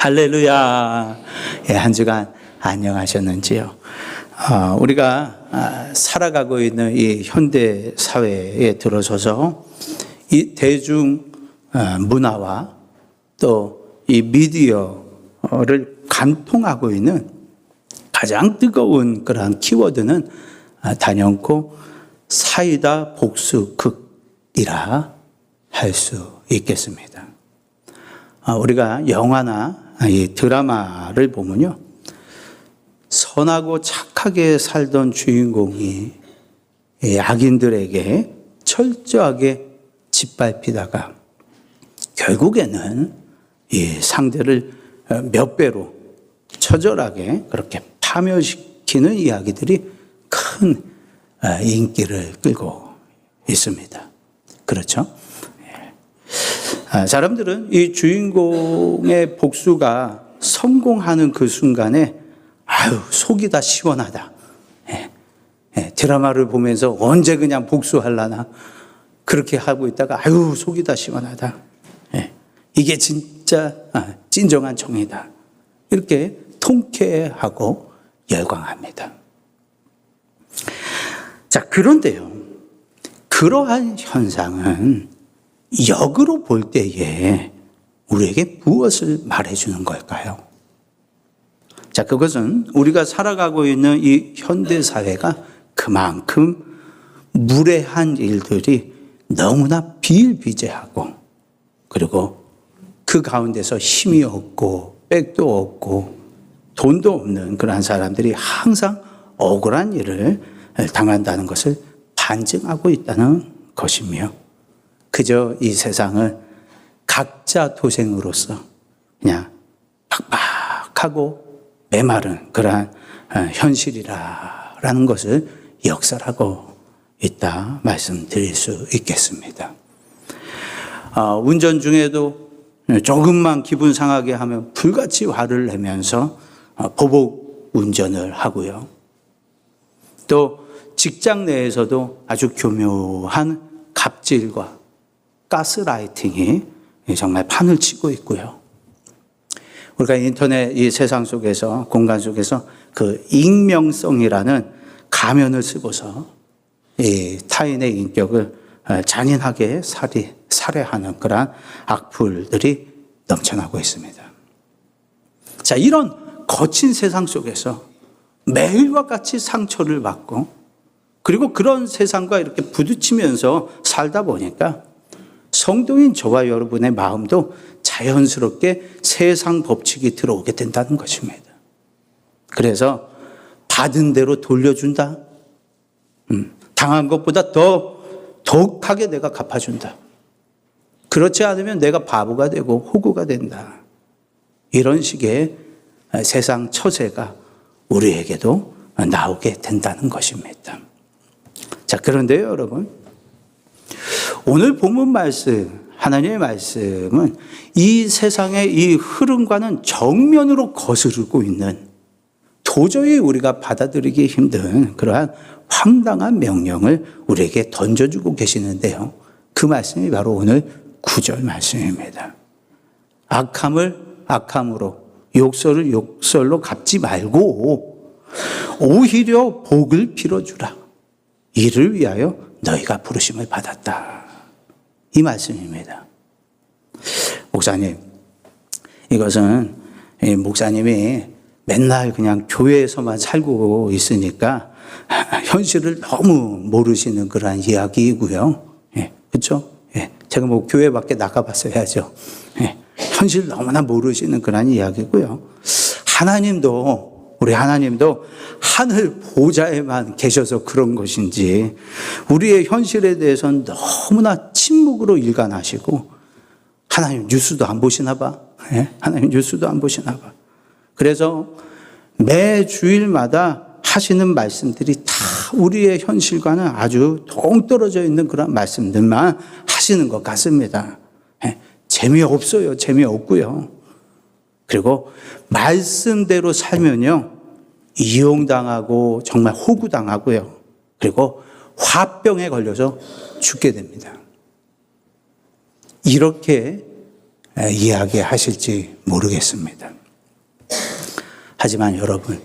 할렐루야. 예, 한 주간 안녕하셨는지요? 우리가 살아가고 있는 이 현대 사회에 들어서서 이 대중 문화와 또 이 미디어를 관통하고 있는 가장 뜨거운 그러한 키워드는 단연코 사이다 복수 극이라 할 수 있겠습니다. 우리가 영화나 이 드라마를 보면요, 선하고 착하게 살던 주인공이 악인들에게 철저하게 짓밟히다가 결국에는 이 상대를 몇 배로 처절하게 그렇게 파멸시키는 이야기들이 큰 인기를 끌고 있습니다. 그렇죠? 사람들은 이 주인공의 복수가 성공하는 그 순간에 속이 다 시원하다. 드라마를 보면서 언제 그냥 복수하려나 그렇게 하고 있다가 속이 다 시원하다. 이게 진짜 진정한 정의다. 이렇게 통쾌하고 열광합니다. 자, 그런데요, 그러한 현상은 역으로 볼 때에 우리에게 무엇을 말해주는 걸까요? 자, 그것은 우리가 살아가고 있는 이 현대사회가 그만큼 무례한 일들이 너무나 비일비재하고, 그리고 그 가운데서 힘이 없고 백도 없고 돈도 없는 그러한 사람들이 항상 억울한 일을 당한다는 것을 반증하고 있다는 것이며, 그저 이 세상을 각자 도생으로서 그냥 팍팍하고 메마른 그러한 현실이라는 것을 역설하고 있다 말씀드릴 수 있겠습니다. 운전 중에도 조금만 기분 상하게 하면 불같이 화를 내면서 보복 운전을 하고요. 또 직장 내에서도 아주 교묘한 갑질과 가스라이팅이 정말 판을 치고 있고요. 우리가 인터넷 이 세상 속에서, 공간 속에서 그 익명성이라는 가면을 쓰고서 이 타인의 인격을 잔인하게 살해하는 그러한 악플들이 넘쳐나고 있습니다. 자, 이런 거친 세상 속에서 매일과 같이 상처를 받고, 그리고 그런 세상과 이렇게 부딪히면서 살다 보니까 성도인 저와 여러분의 마음도 자연스럽게 세상 법칙이 들어오게 된다는 것입니다. 그래서 받은 대로 돌려준다. 당한 것보다 더 독하게 내가 갚아준다. 그렇지 않으면 내가 바보가 되고 호구가 된다. 이런 식의 세상 처세가 우리에게도 나오게 된다는 것입니다. 자, 그런데요, 여러분, 오늘 본문 말씀, 하나님의 말씀은 이 세상의 이 흐름과는 정면으로 거스르고 있는, 도저히 우리가 받아들이기 힘든 그러한 황당한 명령을 우리에게 던져주고 계시는데요, 그 말씀이 바로 오늘 9절 말씀입니다. 악함을 악함으로, 욕설을 욕설로 갚지 말고 오히려 복을 빌어주라. 이를 위하여 너희가 부르심을 받았다. 이 말씀입니다. 목사님, 이것은 목사님이 맨날 그냥 교회에서만 살고 있으니까 현실을 너무 모르시는 그러한 이야기이고요. 그렇죠? 제가 뭐 교회 밖에 나가봤어야죠. 현실 너무나 모르시는 그런 이야기고요. 우리 하나님도 하늘 보좌에만 계셔서 그런 것인지 우리의 현실에 대해서는 너무나 침묵으로 일관하시고, 하나님 뉴스도 안 보시나 봐. 하나님 뉴스도 안 보시나 봐. 그래서 매 주일마다 하시는 말씀들이 다 우리의 현실과는 아주 동떨어져 있는 그런 말씀들만 하시는 것 같습니다. 재미없어요. 재미없고요. 그리고 말씀대로 살면요, 이용당하고 정말 호구당하고요. 그리고 화병에 걸려서 죽게 됩니다. 이렇게 이야기하실지 모르겠습니다. 하지만 여러분,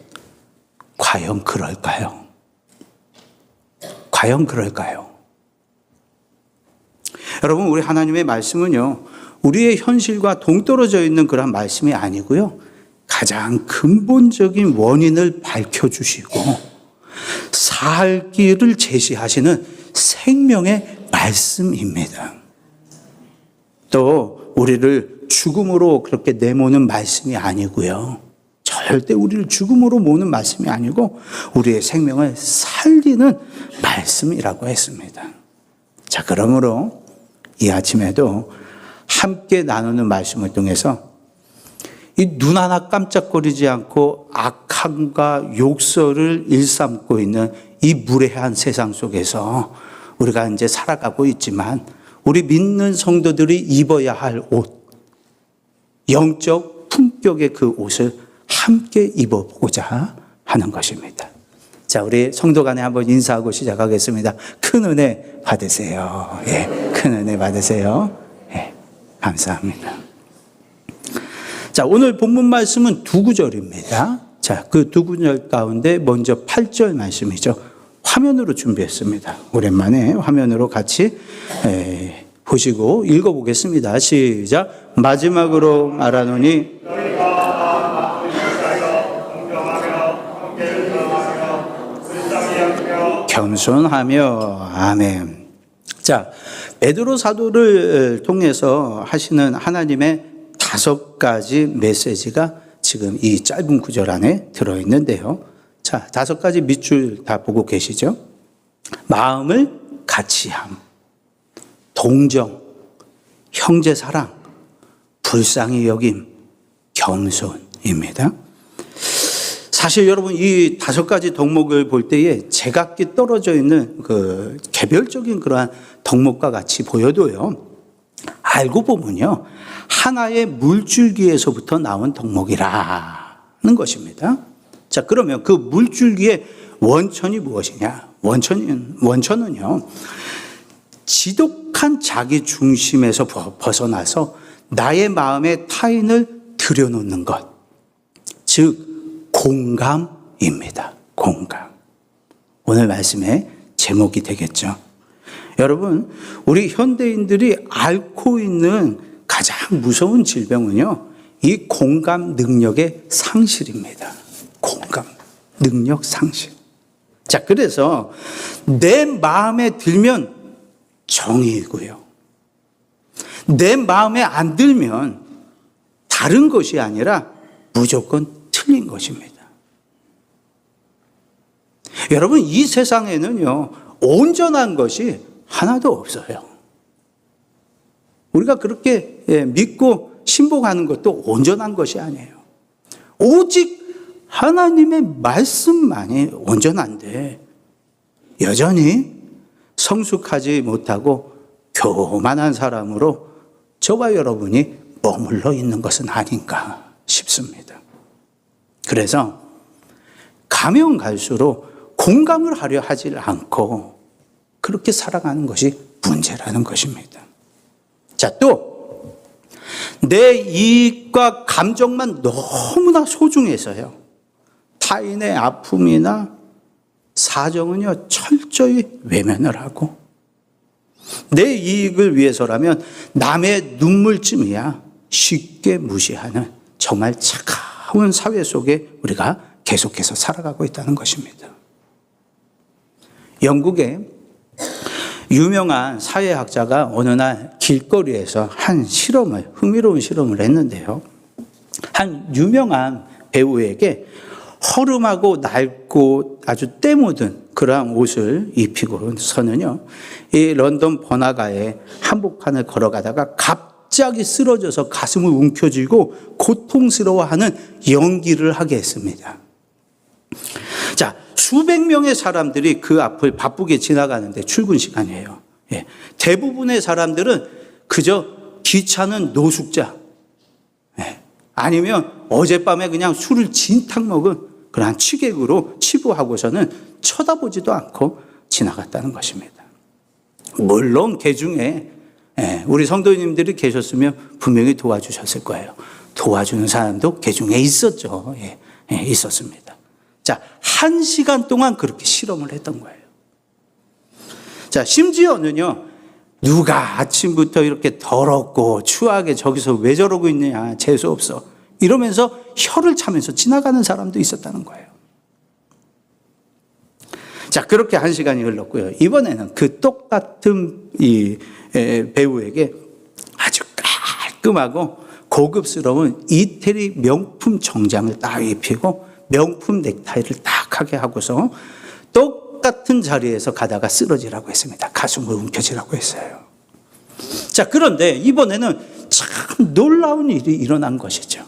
과연 그럴까요? 과연 그럴까요? 여러분, 우리 하나님의 말씀은요, 우리의 현실과 동떨어져 있는 그런 말씀이 아니고요, 가장 근본적인 원인을 밝혀주시고 살 길을 제시하시는 생명의 말씀입니다. 또 우리를 죽음으로 그렇게 내모는 말씀이 아니고요, 절대 우리를 죽음으로 모는 말씀이 아니고 우리의 생명을 살리는 말씀이라고 했습니다. 자, 그러므로 이 아침에도 함께 나누는 말씀을 통해서 이 눈 하나 깜짝거리지 않고 악함과 욕설을 일삼고 있는 이 무례한 세상 속에서 우리가 이제 살아가고 있지만 우리 믿는 성도들이 입어야 할 옷, 영적 품격의 그 옷을 함께 입어보고자 하는 것입니다. 자, 우리 성도 간에 한번 인사하고 시작하겠습니다. 큰 은혜 받으세요. 예, 큰 은혜 받으세요. 예, 감사합니다. 자, 오늘 본문 말씀은 두 구절입니다. 자, 그 두 구절 가운데 먼저 8절 말씀이죠. 화면으로 준비했습니다. 오랜만에 화면으로 같이 보시고 읽어보겠습니다. 시작. 마지막으로 말하노니 겸손하며. 아멘. 자, 베드로 사도를 통해서 하시는 하나님의 5가지 메시지가 지금 이 짧은 구절 안에 들어있는데요. 자, 5가지 밑줄 다 보고 계시죠? 마음을 같이함, 동정, 형제 사랑, 불쌍히 여김, 겸손입니다. 사실 여러분, 이 5가지 덕목을 볼 때에 제각기 떨어져 있는 그 개별적인 그러한 덕목과 같이 보여도요, 알고 보면요, 하나의 물줄기에서부터 나온 덕목이라는 것입니다. 자, 그러면 그 물줄기의 원천이 무엇이냐? 원천은요, 지독한 자기 중심에서 벗어나서 나의 마음에 타인을 들여놓는 것, 즉 공감입니다. 공감. 오늘 말씀의 제목이 되겠죠. 여러분, 우리 현대인들이 앓고 있는 가장 무서운 질병은요, 이 공감 능력의 상실입니다. 공감 능력 상실. 자, 그래서 내 마음에 들면 정의이고요, 내 마음에 안 들면 다른 것이 아니라 무조건 틀린 것입니다. 여러분, 이 세상에는요, 온전한 것이 하나도 없어요. 우리가 그렇게 믿고 신봉하는 것도 온전한 것이 아니에요. 오직 하나님의 말씀만이 온전한데 여전히 성숙하지 못하고 교만한 사람으로 저와 여러분이 머물러 있는 것은 아닌가 싶습니다. 그래서 가면 갈수록 공감을 하려 하지 않고 그렇게 살아가는 것이 문제라는 것입니다. 자, 또 내 이익과 감정만 너무나 소중해서요, 타인의 아픔이나 사정은요 철저히 외면을 하고, 내 이익을 위해서라면 남의 눈물쯤이야 쉽게 무시하는 정말 차가운 사회 속에 우리가 계속해서 살아가고 있다는 것입니다. 영국의 유명한 사회학자가 어느 날 길거리에서 한 실험을, 흥미로운 실험을 했는데요. 한 유명한 배우에게 허름하고 낡고 아주 때 묻은 그러한 옷을 입히고서는요, 이 런던 번화가의 한복판을 걸어가다가 갑자기 쓰러져서 가슴을 움켜쥐고 고통스러워하는 연기를 하게 했습니다. 자, 수백 명의 사람들이 그 앞을 바쁘게 지나가는데 출근 시간이에요. 예. 대부분의 사람들은 그저 귀찮은 노숙자, 예. 아니면 어젯밤에 그냥 술을 진탕 먹은 그러한 취객으로 치부하고서는 쳐다보지도 않고 지나갔다는 것입니다. 물론 그 중에 우리 성도님들이 계셨으면 분명히 도와주셨을 거예요. 도와주는 사람도 그 중에 있었죠. 있었습니다. 자, 1시간 동안 그렇게 실험을 했던 거예요. 자, 심지어는요, 누가 아침부터 이렇게 더럽고 추하게 저기서 왜 저러고 있느냐, 재수없어, 이러면서 혀를 차면서 지나가는 사람도 있었다는 거예요. 자, 그렇게 1시간이 흘렀고요. 이번에는 그 똑같은 이 배우에게 아주 깔끔하고 고급스러운 이태리 명품 정장을 딱 입히고 명품 넥타이를 딱 하게 하고서 똑같은 자리에서 가다가 쓰러지라고 했습니다. 가슴을 움켜쥐라고 했어요. 자, 그런데 이번에는 참 놀라운 일이 일어난 것이죠.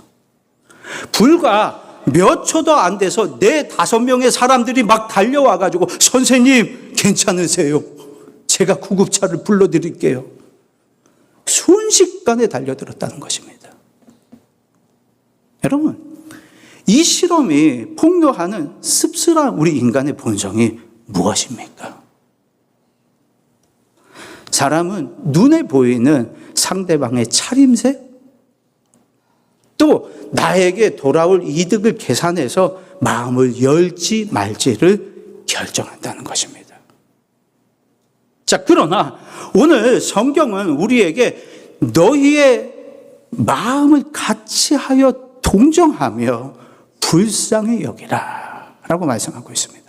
불과 몇 초도 안 돼서 4-5명의 사람들이 막 달려와가지고, 선생님 괜찮으세요? 제가 구급차를 불러드릴게요. 순식간에 달려들었다는 것입니다. 여러분, 이 실험이 폭로하는 씁쓸한 우리 인간의 본성이 무엇입니까? 사람은 눈에 보이는 상대방의 차림새, 또 나에게 돌아올 이득을 계산해서 마음을 열지 말지를 결정한다는 것입니다. 자, 그러나 오늘 성경은 우리에게 너희의 마음을 같이 하여 동정하며 불쌍히 여기라 라고 말씀하고 있습니다.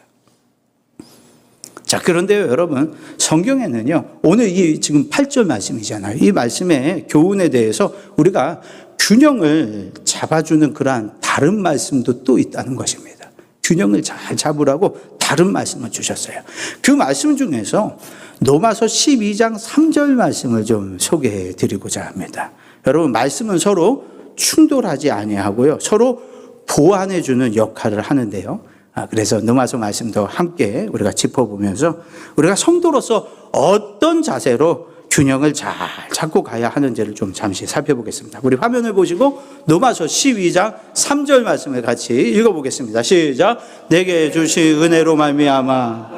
자, 그런데요, 여러분, 성경에는요, 오늘 이 지금 8절 말씀이잖아요. 이 말씀의 교훈에 대해서 우리가 균형을 잡아주는 그러한 다른 말씀도 또 있다는 것입니다. 균형을 잘 잡으라고 다른 말씀을 주셨어요. 그 말씀 중에서 로마서 12장 3절 말씀을 좀 소개해 드리고자 합니다. 여러분, 말씀은 서로 충돌하지 아니하고요, 서로 보완해 주는 역할을 하는데요. 그래서 로마서 말씀도 함께 우리가 짚어보면서 우리가 성도로서 어떤 자세로 균형을 잘 잡고 가야 하는지를 좀 잠시 살펴보겠습니다. 우리 화면을 보시고 로마서 12장 3절 말씀을 같이 읽어보겠습니다. 시작. 내게 주신 은혜로 말미암아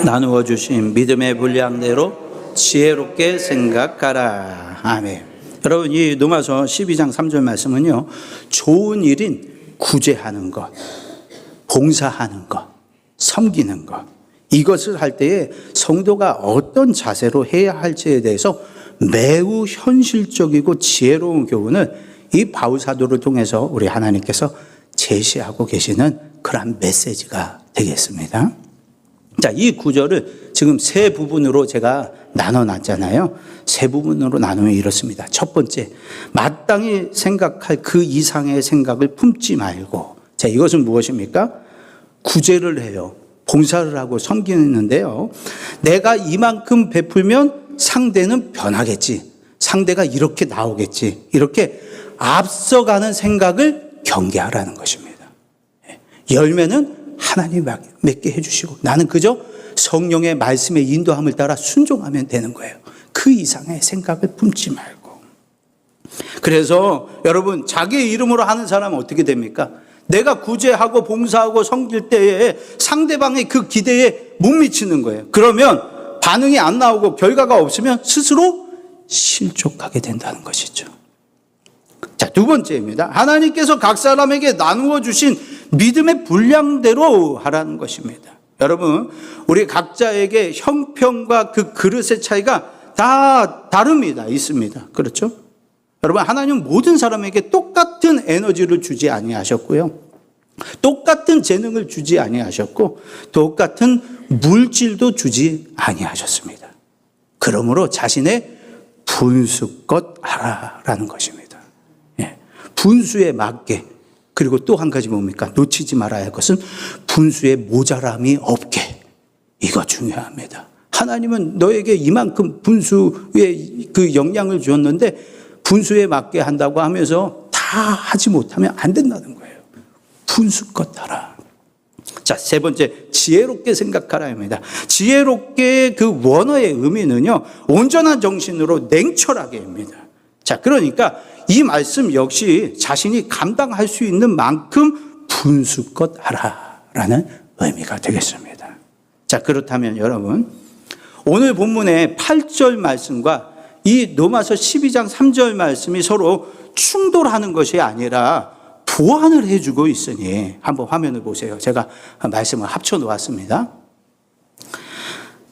나누어 주신 믿음의 분량대로 지혜롭게 생각하라. 아멘. 여러분, 이 로마서 12장 3절 말씀은요, 좋은 일인 구제하는 것, 봉사하는 것, 섬기는 것, 이것을 할 때에 성도가 어떤 자세로 해야 할지에 대해서 매우 현실적이고 지혜로운 교훈을 이 바울 사도를 통해서 우리 하나님께서 제시하고 계시는 그런 메시지가 되겠습니다. 자, 이 구절을 지금 세 부분으로 제가 나눠놨잖아요. 세 부분으로 나누면 이렇습니다. 첫 번째, 마땅히 생각할 그 이상의 생각을 품지 말고. 자, 이것은 무엇입니까? 구제를 해요. 봉사를 하고 섬기는데요, 내가 이만큼 베풀면 상대는 변하겠지, 상대가 이렇게 나오겠지, 이렇게 앞서가는 생각을 경계하라는 것입니다. 열매는 하나님 맺게 해주시고 나는 그저 성령의 말씀의 인도함을 따라 순종하면 되는 거예요. 그 이상의 생각을 품지 말고. 그래서 여러분, 자기의 이름으로 하는 사람은 어떻게 됩니까? 내가 구제하고 봉사하고 섬길 때에 상대방의 그 기대에 못 미치는 거예요. 그러면 반응이 안 나오고 결과가 없으면 스스로 실족하게 된다는 것이죠. 자, 두 번째입니다. 하나님께서 각 사람에게 나누어 주신 믿음의 분량대로 하라는 것입니다. 여러분, 우리 각자에게 형편과 그 그릇의 차이가 다 다릅니다. 있습니다. 그렇죠? 여러분, 하나님은 모든 사람에게 똑같은 에너지를 주지 아니하셨고요, 똑같은 재능을 주지 아니하셨고, 똑같은 물질도 주지 아니하셨습니다. 그러므로 자신의 분수껏 하라라는 것입니다. 분수에 맞게. 그리고 또 한 가지 뭡니까? 놓치지 말아야 할 것은 분수에 모자람이 없게. 이거 중요합니다. 하나님은 너에게 이만큼 분수에 그 영향을 주었는데 분수에 맞게 한다고 하면서 다 하지 못하면 안 된다는 거예요. 분수껏 하라. 자, 세 번째, 지혜롭게 생각하라입니다. 지혜롭게 그 원어의 의미는요, 온전한 정신으로 냉철하게입니다. 자, 그러니까 이 말씀 역시 자신이 감당할 수 있는 만큼 분수껏 하라라는 의미가 되겠습니다. 자, 그렇다면 여러분, 오늘 본문의 8절 말씀과 이 로마서 12장 3절 말씀이 서로 충돌하는 것이 아니라 보완을 해주고 있으니 한번 화면을 보세요. 제가 말씀을 합쳐 놓았습니다.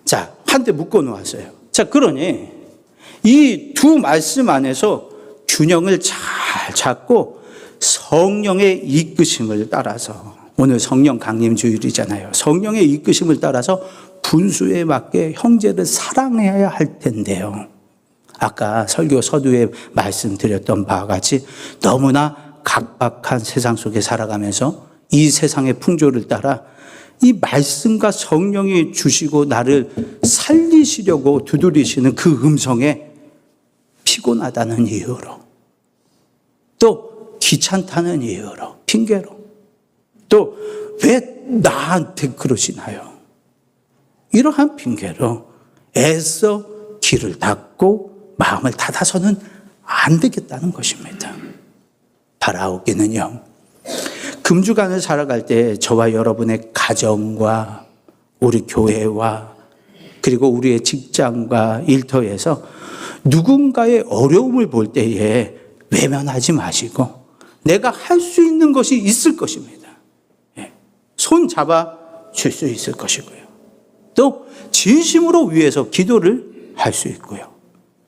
자, 한데 묶어 놓았어요. 자, 그러니 이 두 말씀 안에서 균형을 잘 잡고 성령의 이끄심을 따라서, 오늘 성령 강림 주일이잖아요. 성령의 이끄심을 따라서 분수에 맞게 형제를 사랑해야 할 텐데요. 아까 설교 서두에 말씀드렸던 바와 같이 너무나 각박한 세상 속에 살아가면서 이 세상의 풍조를 따라 이 말씀과 성령이 주시고 나를 살리시려고 두드리시는 그 음성에 피곤하다는 이유로, 또 귀찮다는 이유로, 핑계로, 또 왜 나한테 그러시나요? 이러한 핑계로 애써 귀를 닫고 마음을 닫아서는 안 되겠다는 것입니다. 바라오기는요, 금주간을 살아갈 때 저와 여러분의 가정과 우리 교회와 그리고 우리의 직장과 일터에서 누군가의 어려움을 볼 때에 외면하지 마시고 내가 할 수 있는 것이 있을 것입니다. 손 잡아 줄 수 있을 것이고요. 또 진심으로 위해서 기도를 할 수 있고요.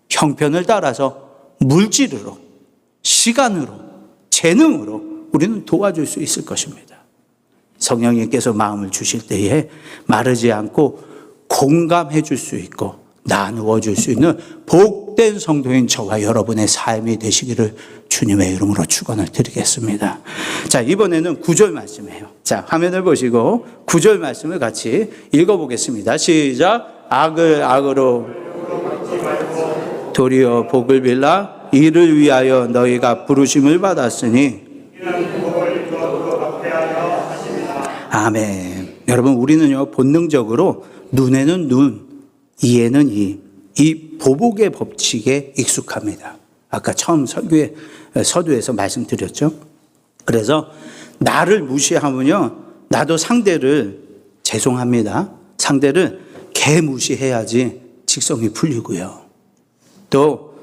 형편을 따라서 물질으로, 시간으로, 재능으로 우리는 도와줄 수 있을 것입니다. 성령님께서 마음을 주실 때에 마르지 않고 공감해 줄 수 있고 나누어 줄 수 있는 복된 성도인 저와 여러분의 삶이 되시기를 주님의 이름으로 축원을 드리겠습니다. 자, 이번에는 9절 말씀이에요. 자, 화면을 보시고 9절 말씀을 같이 읽어보겠습니다. 시작. 악을 악으로 도리어 복을 빌라 이를 위하여 너희가 부르심을 받았으니. 아멘. 여러분, 우리는요 본능적으로 눈에는 눈, 이에는 이 보복의 법칙에 익숙합니다. 아까 처음 서두에서 말씀드렸죠. 그래서 나를 무시하면요, 나도 상대를, 죄송합니다, 상대를 개무시해야지 직성이 풀리고요. 또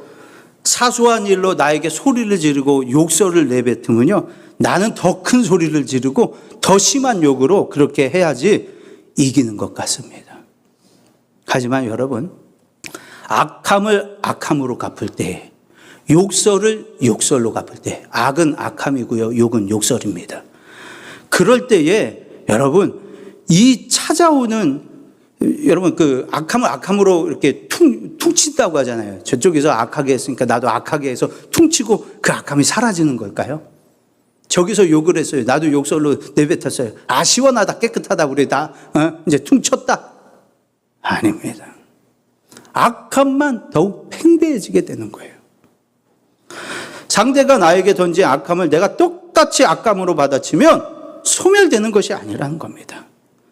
사소한 일로 나에게 소리를 지르고 욕설을 내뱉으면요, 나는 더 큰 소리를 지르고 더 심한 욕으로 그렇게 해야지 이기는 것 같습니다. 하지만 여러분, 악함을 악함으로 갚을 때, 욕설을 욕설로 갚을 때, 악은 악함이고요, 욕은 욕설입니다. 그럴 때에 여러분, 이 찾아오는, 여러분 그 악함을 악함으로 이렇게 퉁친다고 하잖아요. 저쪽에서 악하게 했으니까 나도 악하게 해서 퉁치고 그 악함이 사라지는 걸까요? 저기서 욕을 했어요. 나도 욕설로 내뱉었어요. 아, 시원하다, 깨끗하다, 우리 다 이제 퉁쳤다. 아닙니다. 악함만 더욱 팽배해지게 되는 거예요. 상대가 나에게 던진 악함을 내가 똑같이 악감으로 받아치면 소멸되는 것이 아니라는 겁니다.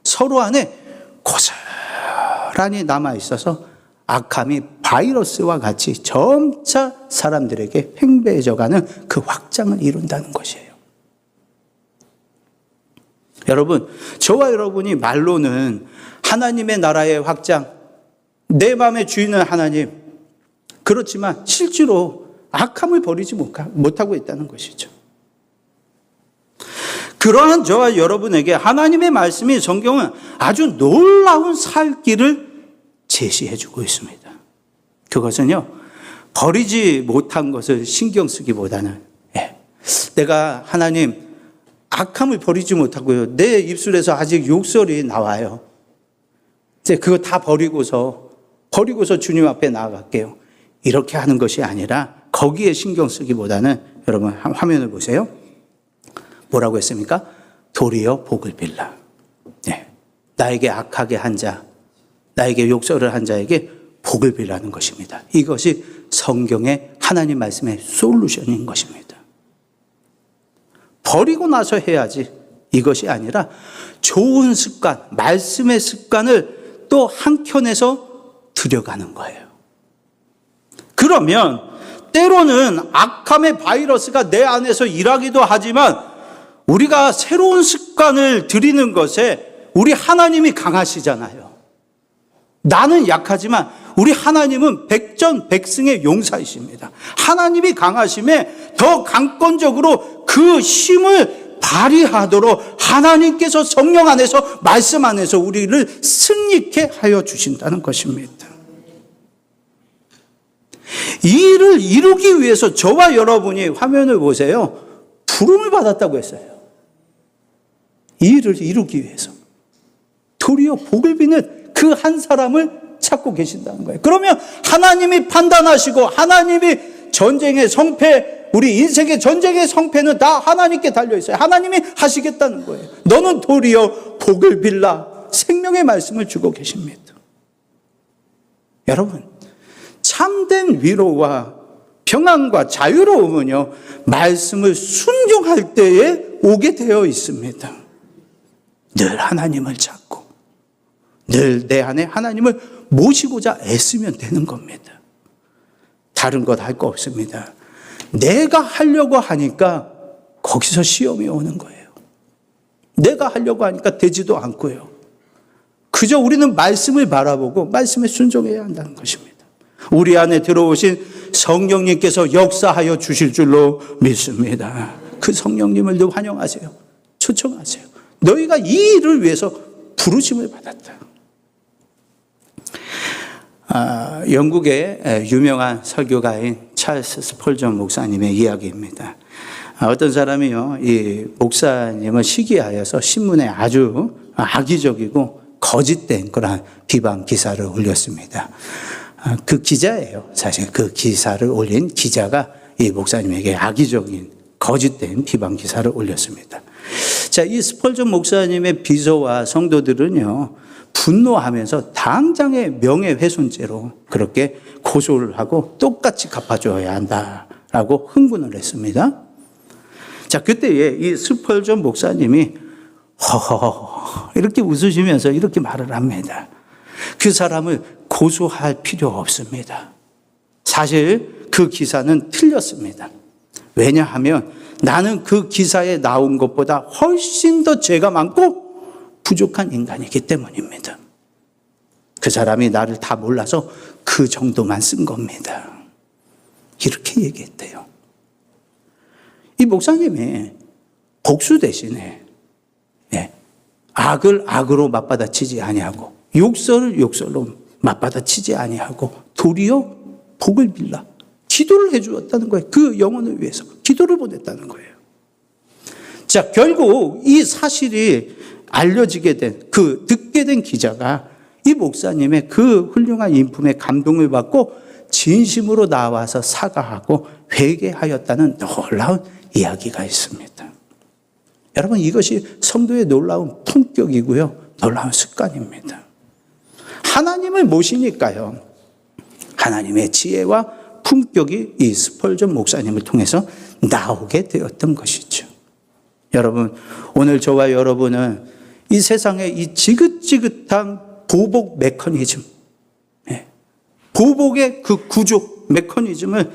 서로 안에 고스란히 남아있어서 악함이 바이러스와 같이 점차 사람들에게 팽배해져가는 그 확장을 이룬다는 것이에요. 여러분, 저와 여러분이 말로는 하나님의 나라의 확장, 내 마음의 주인은 하나님, 그렇지만 실제로 악함을 버리지 못하고 있다는 것이죠. 그러한 저와 여러분에게 하나님의 말씀이, 성경은 아주 놀라운 살 길을 제시해 주고 있습니다. 그것은요, 버리지 못한 것을 신경 쓰기보다는, 내가 하나님 악함을 버리지 못하고요, 내 입술에서 아직 욕설이 나와요. 이제 그거 다 버리고서 주님 앞에 나아갈게요. 이렇게 하는 것이 아니라 거기에 신경 쓰기보다는, 여러분 화면을 보세요. 뭐라고 했습니까? 도리어 복을 빌라. 나에게 악하게 한 자, 나에게 욕설을 한 자에게 복을 빌라는 것입니다. 이것이 성경의 하나님 말씀의 솔루션인 것입니다. 버리고 나서 해야지, 이것이 아니라 좋은 습관, 말씀의 습관을 또 한켠에서 들여가는 거예요. 그러면 때로는 악함의 바이러스가 내 안에서 일하기도 하지만 우리가 새로운 습관을 들이는 것에 우리 하나님이 강하시잖아요. 나는 약하지만 우리 하나님은 백전백승의 용사이십니다. 하나님이 강하심에 더 강권적으로 그 힘을 발휘하도록 하나님께서 성령 안에서 말씀 안에서 우리를 승리케 하여 주신다는 것입니다. 이 일을 이루기 위해서 저와 여러분이 화면을 보세요. 부름을 받았다고 했어요. 이 일을 이루기 위해서. 도리어 복을 비는 그 한 사람을 찾고 계신다는 거예요. 그러면 하나님이 판단하시고 하나님이 전쟁의 성패, 우리 인생의 전쟁의 성패는 다 하나님께 달려있어요. 하나님이 하시겠다는 거예요. 너는 도리어 복을 빌라 생명의 말씀을 주고 계십니다. 여러분, 참된 위로와 평안과 자유로움은요, 말씀을 순종할 때에 오게 되어 있습니다. 늘 하나님을 찾고 늘 내 안에 하나님을 모시고자 애쓰면 되는 겁니다. 다른 것 할 거 없습니다. 내가 하려고 하니까 거기서 시험이 오는 거예요. 내가 하려고 하니까 되지도 않고요. 그저 우리는 말씀을 바라보고 말씀에 순종해야 한다는 것입니다. 우리 안에 들어오신 성령님께서 역사하여 주실 줄로 믿습니다. 그 성령님을 늘 환영하세요. 초청하세요. 너희가 이 일을 위해서 부르심을 받았다. 영국의 유명한 설교가인 찰스 스펄전 목사님의 이야기입니다. 어떤 사람이요, 이 목사님을 시기하여서 신문에 아주 악의적이고 거짓된 그런 비방 기사를 올렸습니다. 그 기자예요. 사실 그 기사를 올린 기자가 이 목사님에게 악의적인 거짓된 비방 기사를 올렸습니다. 자, 이 스펄전 목사님의 비서와 성도들은요, 분노하면서 당장의 명예훼손죄로 그렇게 고소를 하고 똑같이 갚아줘야 한다라고 흥분을 했습니다. 자, 그때에 이 스펄전 목사님이 허허 이렇게 웃으시면서 이렇게 말을 합니다. 그 사람을 고소할 필요 없습니다. 사실 그 기사는 틀렸습니다. 왜냐하면 나는 그 기사에 나온 것보다 훨씬 더 죄가 많고 부족한 인간이기 때문입니다. 그 사람이 나를 다 몰라서 그 정도만 쓴 겁니다. 이렇게 얘기했대요. 이 목사님이 복수 대신에 악을 악으로 맞받아치지 아니하고 욕설을 욕설로 맞받아치지 아니하고 도리어 복을 빌라 기도를 해주었다는 거예요. 그 영혼을 위해서 기도를 보냈다는 거예요. 자, 결국 이 사실이 알려지게 된, 듣게 된 기자가 이 목사님의 그 훌륭한 인품에 감동을 받고 진심으로 나와서 사과하고 회개하였다는 놀라운 이야기가 있습니다. 여러분, 이것이 성도의 놀라운 품격이고요, 놀라운 습관입니다. 하나님을 모시니까요, 하나님의 지혜와 품격이 이 스펄전 목사님을 통해서 나오게 되었던 것이죠. 여러분, 오늘 저와 여러분은 이 세상의 이 지긋지긋한 보복 메커니즘, 보복의 그 구조 메커니즘을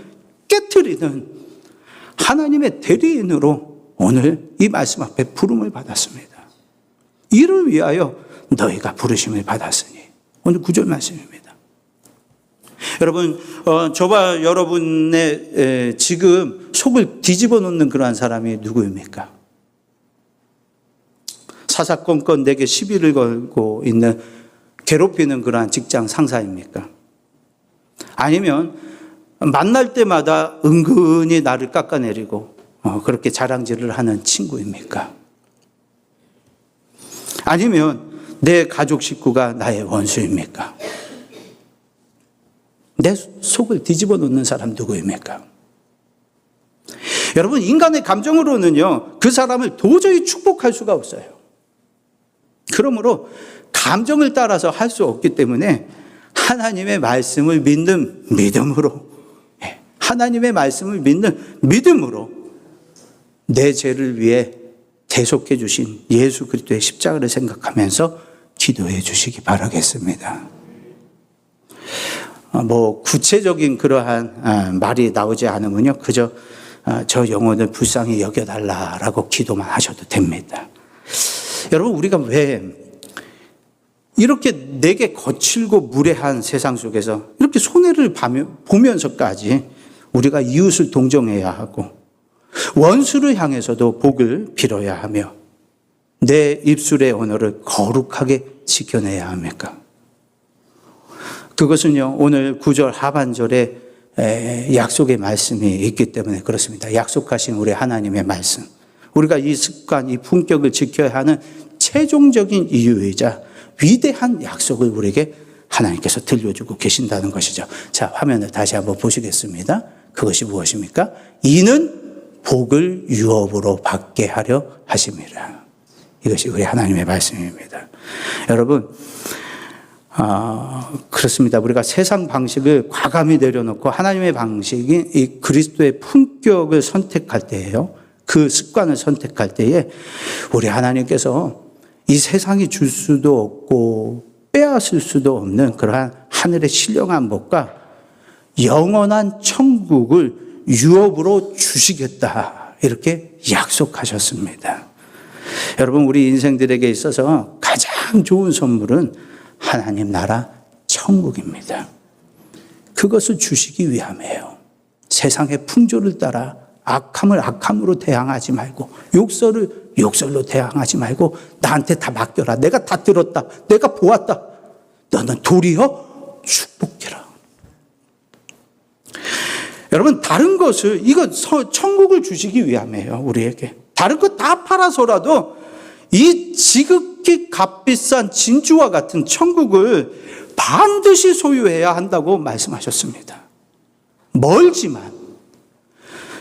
깨트리는 하나님의 대리인으로 오늘 이 말씀 앞에 부름을 받았습니다. 이를 위하여 너희가 부르심을 받았으니, 오늘 9절 말씀입니다. 여러분, 저와 여러분의 지금 속을 뒤집어 놓는 그러한 사람이 누구입니까? 사사건건 내게 시비를 걸고 있는 괴롭히는 그러한 직장 상사입니까? 아니면 만날 때마다 은근히 나를 깎아내리고 그렇게 자랑질을 하는 친구입니까? 아니면 내 가족 식구가 나의 원수입니까? 내 속을 뒤집어 놓는 사람 누구입니까? 여러분, 인간의 감정으로는요, 그 사람을 도저히 축복할 수가 없어요. 그러므로 감정을 따라서 할 수 없기 때문에 하나님의 말씀을 믿는 믿음으로, 하나님의 말씀을 믿는 믿음으로 내 죄를 위해 대속해 주신 예수 그리스도의 십자가를 생각하면서 기도해 주시기 바라겠습니다. 구체적인 그러한 말이 나오지 않으면요, 그저 저 영혼을 불쌍히 여겨달라라고 기도만 하셔도 됩니다. 여러분, 우리가 왜 이렇게 내게 거칠고 무례한 세상 속에서 이렇게 손해를 보면서까지 우리가 이웃을 동정해야 하고 원수를 향해서도 복을 빌어야 하며 내 입술의 언어를 거룩하게 지켜내야 합니까? 그것은요, 오늘 9절 하반절에 약속의 말씀이 있기 때문에 그렇습니다. 약속하신 우리 하나님의 말씀. 우리가 이 습관, 이 품격을 지켜야 하는 최종적인 이유이자 위대한 약속을 우리에게 하나님께서 들려주고 계신다는 것이죠. 자, 화면을 다시 한번 보시겠습니다. 그것이 무엇입니까? 이는 복을 유업으로 받게 하려 하심이라. 이것이 우리 하나님의 말씀입니다. 여러분, 그렇습니다. 우리가 세상 방식을 과감히 내려놓고 하나님의 방식인 이 그리스도의 품격을 선택할 때예요. 그 습관을 선택할 때에 우리 하나님께서 이 세상이 줄 수도 없고 빼앗을 수도 없는 그러한 하늘의 신령한 복과 영원한 천국을 유업으로 주시겠다, 이렇게 약속하셨습니다. 여러분, 우리 인생들에게 있어서 가장 좋은 선물은 하나님 나라 천국입니다. 그것을 주시기 위함이에요. 세상의 풍조를 따라 악함을 악함으로 대항하지 말고 욕설을 욕설로 대항하지 말고 나한테 다 맡겨라. 내가 다 들었다. 내가 보았다. 너는 도리어 축복해라. 여러분, 다른 것을, 이거 천국을 주시기 위함이에요. 우리에게. 다른 것 다 팔아서라도 이 지극히 값비싼 진주와 같은 천국을 반드시 소유해야 한다고 말씀하셨습니다. 멀지만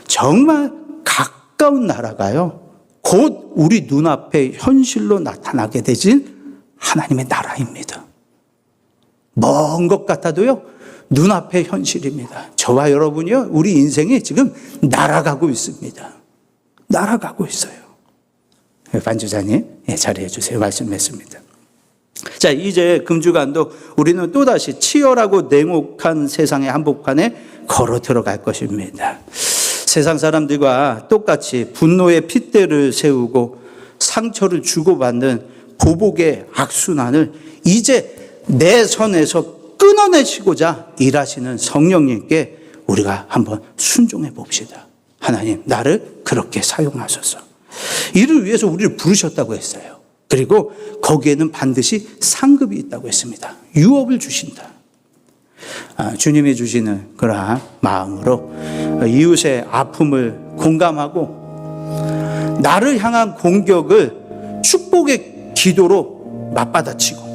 정말 가까운 나라가요, 곧 우리 눈앞에 현실로 나타나게 되진 하나님의 나라입니다. 먼 것 같아도요, 눈앞의 현실입니다. 저와 여러분이요, 우리 인생이 지금 날아가고 있습니다. 날아가고 있어요. 반주자님, 자리해 주세요. 말씀했습니다. 자, 이제 금주간도 우리는 또다시 치열하고 냉혹한 세상의 한복판에 걸어 들어갈 것입니다. 세상 사람들과 똑같이 분노의 핏대를 세우고 상처를 주고받는 보복의 악순환을 이제 내 선에서 끊어내시고자 일하시는 성령님께 우리가 한번 순종해 봅시다. 하나님, 나를 그렇게 사용하소서. 이를 위해서 우리를 부르셨다고 했어요. 그리고 거기에는 반드시 상급이 있다고 했습니다. 유업을 주신다. 주님이 주시는 그러한 마음으로 이웃의 아픔을 공감하고 나를 향한 공격을 축복의 기도로 맞받아치고,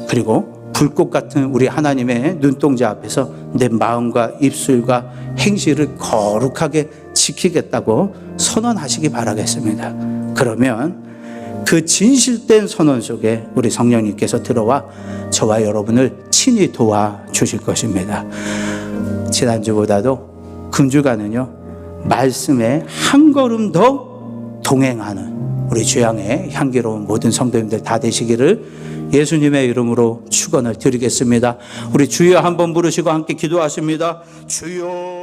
그리고 불꽃 같은 우리 하나님의 눈동자 앞에서 내 마음과 입술과 행실을 거룩하게 지키겠다고 선언하시기 바라겠습니다. 그러면 그 진실된 선언 속에 우리 성령님께서 들어와 저와 여러분을 친히 도와주실 것입니다. 지난주보다도 금주간은요, 말씀에 한 걸음 더 동행하는 우리 주양의 향기로운 모든 성도님들 다 되시기를 예수님의 이름으로 축원을 드리겠습니다. 우리 주여 한번 부르시고 함께 기도하십니다. 주여.